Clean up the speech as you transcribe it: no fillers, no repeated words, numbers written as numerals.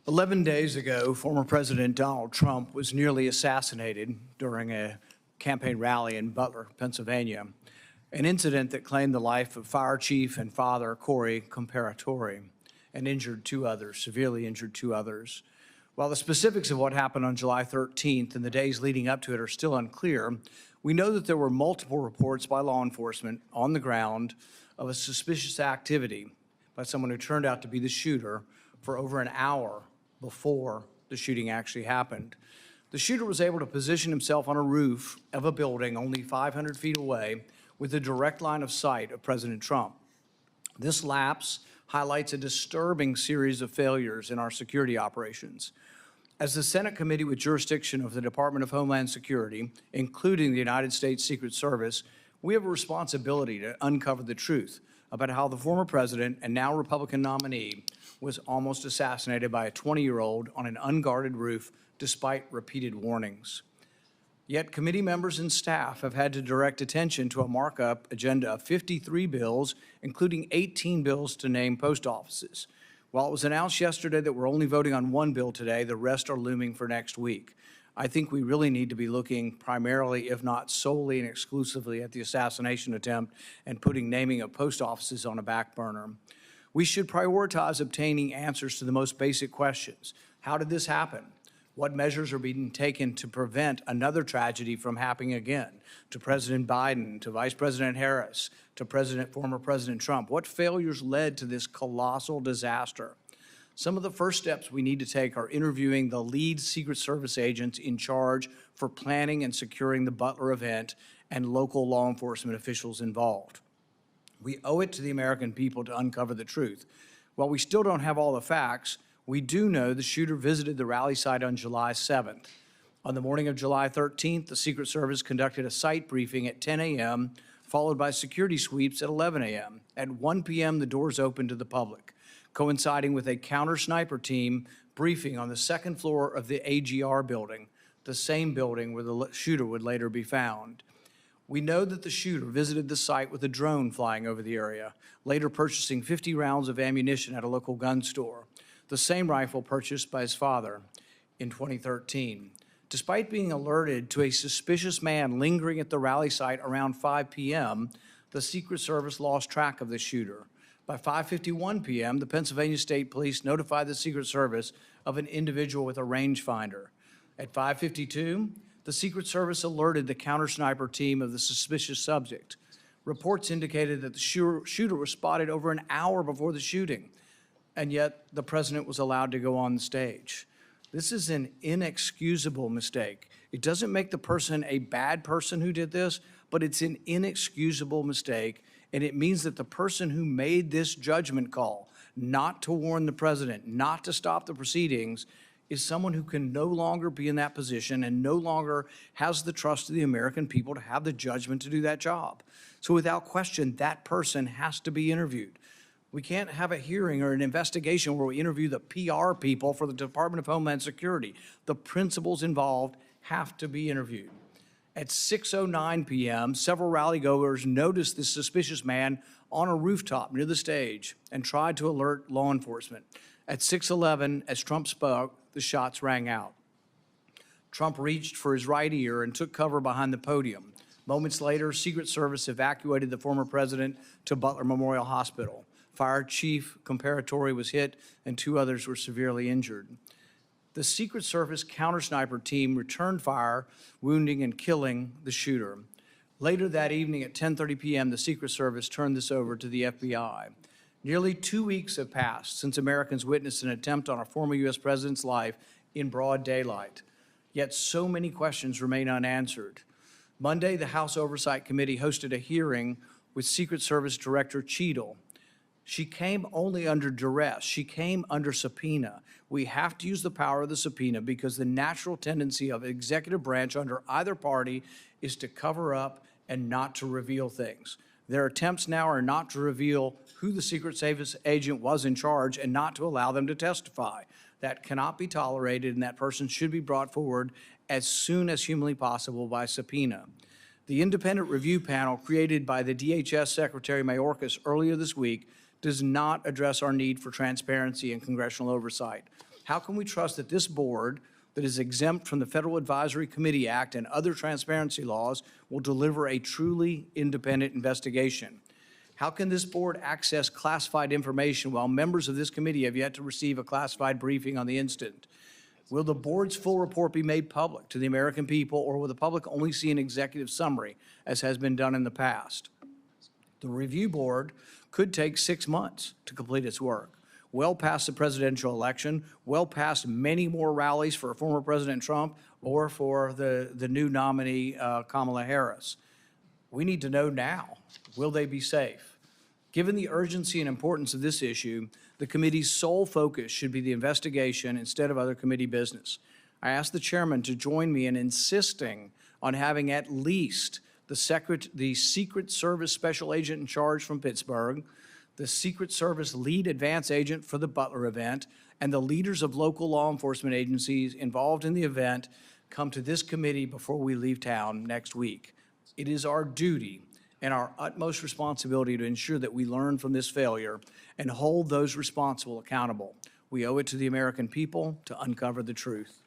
11 days ago, former President Donald Trump was nearly assassinated during a campaign rally in Butler, Pennsylvania, an incident that claimed the life of Fire Chief and Father Corey Comparatori and severely injured two others. While the specifics of what happened on July 13th and the days leading up to it are still unclear, we know that there were multiple reports by law enforcement on the ground of a suspicious activity by someone who turned out to be the shooter for over an hour before the shooting actually happened. The shooter was able to position himself on a roof of a building only 500 feet away with a direct line of sight of President Trump. This lapse highlights a disturbing series of failures in our security operations. As the Senate committee with jurisdiction of the Department of Homeland Security, including the United States Secret Service, we have a responsibility to uncover the truth about how the former president and now Republican nominee was almost assassinated by a 20-year-old on an unguarded roof despite repeated warnings. Yet committee members and staff have had to direct attention to a markup agenda of 53 bills, including 18 bills to name post offices. While it was announced yesterday that we're only voting on one bill today, the rest are looming for next week. I think we really need to be looking primarily, if not solely and exclusively, at the assassination attempt and putting naming of post offices on a back burner. We should prioritize obtaining answers to the most basic questions. How did this happen? What measures are being taken to prevent another tragedy from happening again? To President Biden, to Vice President Harris, to former President Trump, what failures led to this colossal disaster? Some of the first steps we need to take are interviewing the lead Secret Service agents in charge for planning and securing the Butler event and local law enforcement officials involved. We owe it to the American people to uncover the truth. While we still don't have all the facts, we do know the shooter visited the rally site on July 7th. On the morning of July 13th, the Secret Service conducted a site briefing at 10 a.m., followed by security sweeps at 11 a.m. At 1 p.m., the doors opened to the public, coinciding with a counter-sniper team briefing on the second floor of the AGR building, the same building where the shooter would later be found. We know that the shooter visited the site with a drone flying over the area, later purchasing 50 rounds of ammunition at a local gun store, the same rifle purchased by his father in 2013. Despite being alerted to a suspicious man lingering at the rally site around 5 p.m., the Secret Service lost track of the shooter. By 5:51 p.m., the Pennsylvania State Police notified the Secret Service of an individual with a rangefinder. At 5:52, the Secret Service alerted the counter-sniper team of the suspicious subject. Reports indicated that the shooter was spotted over an hour before the shooting, and yet the president was allowed to go on the stage. This is an inexcusable mistake. It doesn't make the person a bad person who did this, but it's an inexcusable mistake, and it means that the person who made this judgment call, not to warn the president, not to stop the proceedings, is someone who can no longer be in that position and no longer has the trust of the American people to have the judgment to do that job. So without question, that person has to be interviewed. We can't have a hearing or an investigation where we interview the PR people for the Department of Homeland Security. The principals involved have to be interviewed. At 6:09 p.m., several rally-goers noticed this suspicious man on a rooftop near the stage and tried to alert law enforcement. At 6:11, as Trump spoke, the shots rang out. Trump reached for his right ear and took cover behind the podium. Moments later, Secret Service evacuated the former president to Butler Memorial Hospital. Fire Chief Comparatori was hit and two others were severely injured. The Secret Service counter-sniper team returned fire, wounding and killing the shooter. Later that evening at 10:30 p.m., the Secret Service turned this over to the FBI. Nearly 2 weeks have passed since Americans witnessed an attempt on a former U.S. president's life in broad daylight. Yet so many questions remain unanswered. Monday, the House Oversight Committee hosted a hearing with Secret Service Director Cheadle. She came only under duress. She came under subpoena. We have to use the power of the subpoena because the natural tendency of the executive branch under either party is to cover up and not to reveal things. Their attempts now are not to reveal who the Secret Service agent was in charge and not to allow them to testify. That cannot be tolerated, and that person should be brought forward as soon as humanly possible by subpoena. The independent review panel created by the DHS Secretary Mayorkas earlier this week does not address our need for transparency and congressional oversight. How can we trust that this board that is exempt from the Federal Advisory Committee Act and other transparency laws will deliver a truly independent investigation? How can this board access classified information while members of this committee have yet to receive a classified briefing on the incident? Will the board's full report be made public to the American people, or will the public only see an executive summary, as has been done in the past? The review board could take 6 months to complete its work, well past the presidential election, well past many more rallies for former President Trump or for the new nominee, Kamala Harris. We need to know now, will they be safe? Given the urgency and importance of this issue, the committee's sole focus should be the investigation instead of other committee business. I ask the chairman to join me in insisting on having at least the Secret Service Special Agent in charge from Pittsburgh, the Secret Service lead advance agent for the Butler event, and the leaders of local law enforcement agencies involved in the event come to this committee before we leave town next week. It is our duty and our utmost responsibility to ensure that we learn from this failure and hold those responsible accountable. We owe it to the American people to uncover the truth.